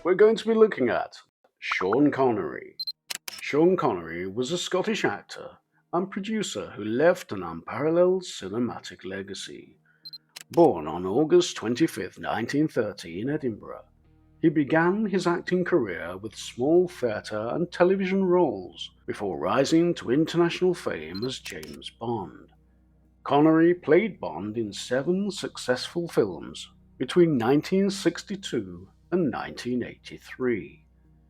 we're going to be looking at Sean Connery. Sean Connery was a Scottish actor and producer who left an unparalleled cinematic legacy. Born on August 25, 1930 in Edinburgh, he began his acting career with small theatre and television roles before rising to international fame as James Bond. Connery played Bond in 7 successful films between 1962 and 1983,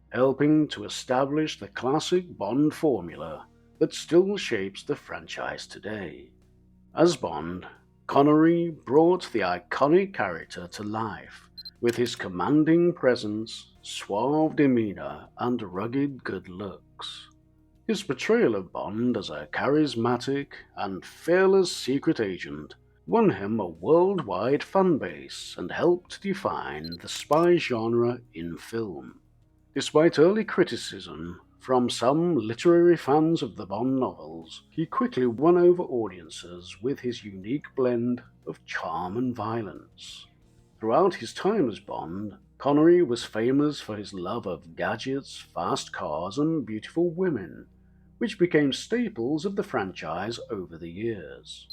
helping to establish the classic Bond formula that still shapes the franchise today. As Bond, Connery brought the iconic character to life with his commanding presence, suave demeanor, and rugged good looks. His portrayal of Bond as a charismatic and fearless secret agent won him a worldwide fanbase and helped define the spy genre in film. Despite early criticism from some literary fans of the Bond novels, he quickly won over audiences with his unique blend of charm and violence. Throughout his time as Bond, Connery was famous for his love of gadgets, fast cars, and beautiful women, which became staples of the franchise over the years.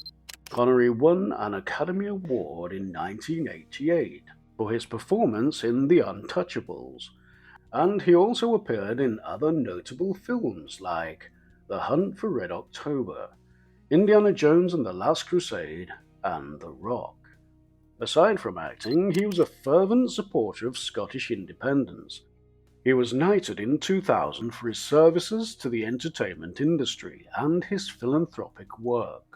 Connery won an Academy Award in 1988 for his performance in The Untouchables, and he also appeared in other notable films like The Hunt for Red October, Indiana Jones and the Last Crusade, and The Rock. Aside from acting, he was a fervent supporter of Scottish independence. He was knighted in 2000 for his services to the entertainment industry and his philanthropic work.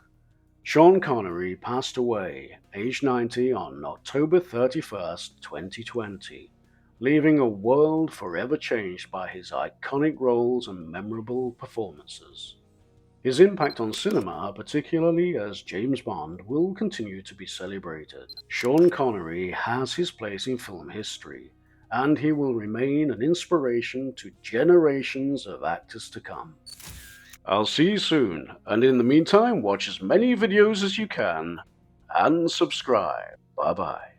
Sean Connery passed away, aged 90, on October 31, 2020, leaving a world forever changed by his iconic roles and memorable performances. His impact on cinema, particularly as James Bond, will continue to be celebrated. Sean Connery has his place in film history, and he will remain an inspiration to generations of actors to come. I'll see you soon, and in the meantime, watch as many videos as you can, and subscribe. Bye bye.